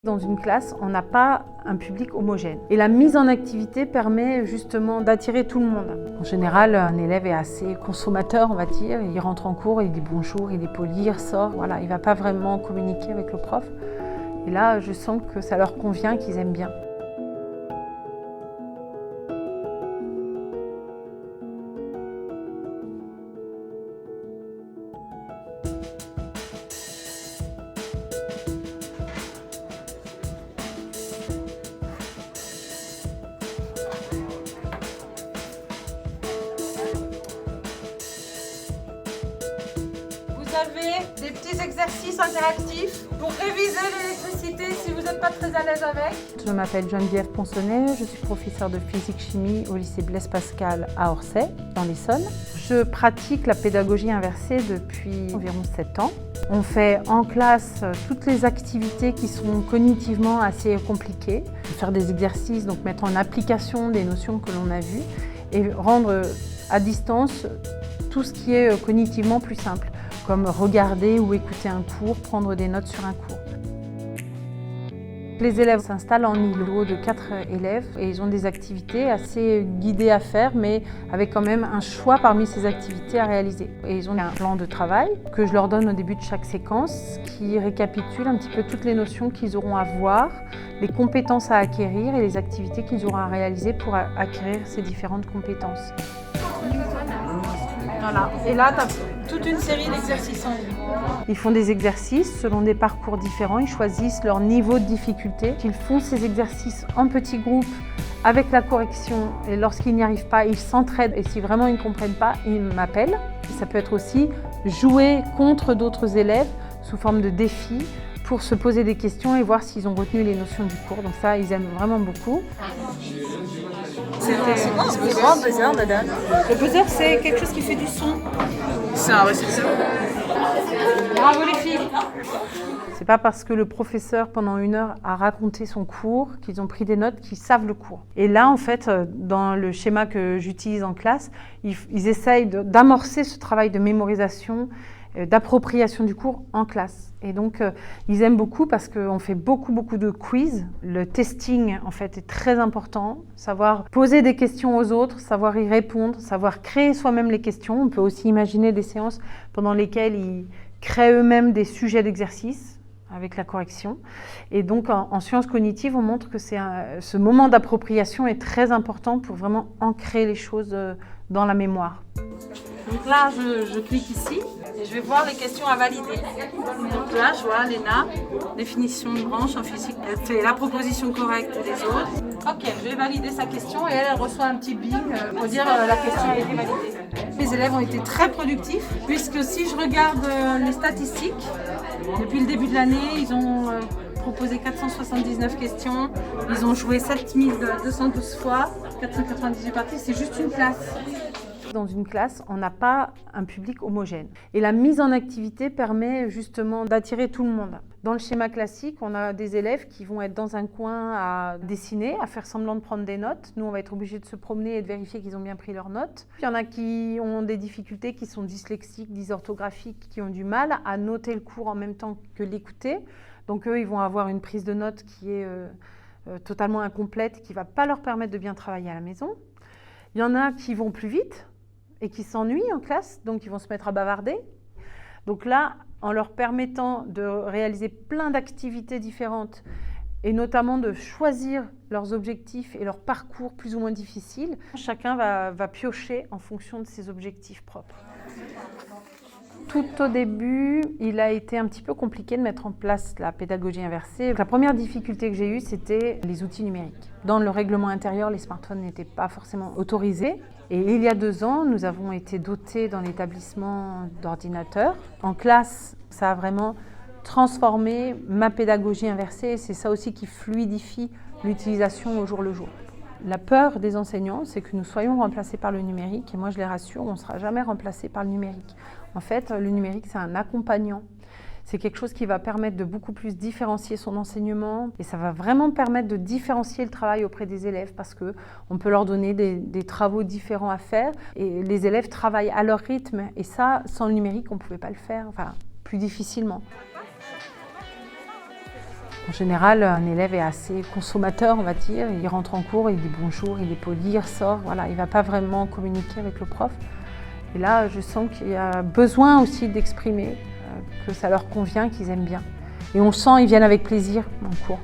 Dans une classe, on n'a pas un public homogène. Et la mise en activité permet justement d'attirer tout le monde. En général, un élève est assez consommateur, on va dire. Il rentre en cours, il dit bonjour, il est poli, il ressort. Voilà, il ne va pas vraiment communiquer avec le prof. Et là, je sens que ça leur convient, qu'ils aiment bien. Vous avez des petits exercices interactifs pour réviser l'électricité si vous n'êtes pas très à l'aise avec. Je m'appelle Geneviève Ponsonnet, je suis professeure de physique-chimie au lycée Blaise Pascal à Orsay, dans l'Essonne. Je pratique la pédagogie inversée depuis environ 7 ans. On fait en classe toutes les activités qui sont cognitivement assez compliquées. Faire des exercices, donc mettre en application des notions que l'on a vues et rendre à distance tout ce qui est cognitivement plus simple, comme regarder ou écouter un cours, prendre des notes sur un cours. Les élèves s'installent en îlot de 4 élèves et ils ont des activités assez guidées à faire, mais avec quand même un choix parmi ces activités à réaliser. Et ils ont un plan de travail que je leur donne au début de chaque séquence qui récapitule un petit peu toutes les notions qu'ils auront à voir, les compétences à acquérir et les activités qu'ils auront à réaliser pour acquérir ces différentes compétences. Voilà. Et là, tu as toute une série d'exercices en ligne. Ils font des exercices selon des parcours différents, ils choisissent leur niveau de difficulté. Ils font ces exercices en petits groupes avec la correction et lorsqu'ils n'y arrivent pas, ils s'entraident et si vraiment ils ne comprennent pas, ils m'appellent. Ça peut être aussi jouer contre d'autres élèves sous forme de défis pour se poser des questions et voir s'ils ont retenu les notions du cours. Donc ça, ils aiment vraiment beaucoup. C'est quoi un buzzer, madame? Le buzzer, c'est quelque chose qui fait du son. C'est un récepteur. Bravo les filles! C'est pas parce que le professeur, pendant 1 heure, a raconté son cours, qu'ils ont pris des notes, qu'ils savent le cours. Et là, en fait, dans le schéma que j'utilise en classe, ils essayent d'amorcer ce travail de mémorisation, d'appropriation du cours en classe. Et donc, ils aiment beaucoup parce qu'on fait beaucoup de quiz. Le testing, en fait, est très important. Savoir poser des questions aux autres, savoir y répondre, savoir créer soi-même les questions. On peut aussi imaginer des séances pendant lesquelles ils créent eux-mêmes des sujets d'exercice avec la correction. Et donc, en sciences cognitives, on montre que ce moment d'appropriation est très important pour vraiment ancrer les choses dans la mémoire. Donc là, je clique ici et je vais voir les questions à valider. Donc là, je vois Léna, définition de branche en physique. Elle fait la proposition correcte des autres. Ok, je vais valider sa question et elle reçoit un petit bing pour dire la question a été validée. Les élèves ont été très productifs puisque si je regarde les statistiques, depuis le début de l'année, ils ont proposé 479 questions, ils ont joué 7212 fois, 498 parties, c'est juste une classe. Dans une classe, on n'a pas un public homogène. Et la mise en activité permet justement d'attirer tout le monde. Dans le schéma classique, on a des élèves qui vont être dans un coin à dessiner, à faire semblant de prendre des notes. Nous, on va être obligés de se promener et de vérifier qu'ils ont bien pris leurs notes. Il y en a qui ont des difficultés, qui sont dyslexiques, dysorthographiques, qui ont du mal à noter le cours en même temps que l'écouter. Donc eux, ils vont avoir une prise de notes qui est totalement incomplète, qui ne va pas leur permettre de bien travailler à la maison. Il y en a qui vont plus vite et qui s'ennuient en classe, donc ils vont se mettre à bavarder. Donc là, en leur permettant de réaliser plein d'activités différentes et notamment de choisir leurs objectifs et leur parcours plus ou moins difficiles, chacun va piocher en fonction de ses objectifs propres. Tout au début, il a été un petit peu compliqué de mettre en place la pédagogie inversée. La première difficulté que j'ai eue, c'était les outils numériques. Dans le règlement intérieur, les smartphones n'étaient pas forcément autorisés. Et il y a 2 ans, nous avons été dotés dans l'établissement d'ordinateurs. En classe, ça a vraiment transformé ma pédagogie inversée. C'est ça aussi qui fluidifie l'utilisation au jour le jour. La peur des enseignants, c'est que nous soyons remplacés par le numérique. Et moi, je les rassure, on ne sera jamais remplacés par le numérique. En fait, le numérique, c'est un accompagnant. C'est quelque chose qui va permettre de beaucoup plus différencier son enseignement et ça va vraiment permettre de différencier le travail auprès des élèves parce qu'on peut leur donner des travaux différents à faire et les élèves travaillent à leur rythme et ça, sans le numérique, on ne pouvait pas le faire, enfin, plus difficilement. En général, un élève est assez consommateur, on va dire. Il rentre en cours, il dit bonjour, il est poli, il ressort. Voilà, il ne va pas vraiment communiquer avec le prof. Et là, je sens qu'il y a besoin aussi d'exprimer que ça leur convient, qu'ils aiment bien. Et on sent qu'ils viennent avec plaisir en cours.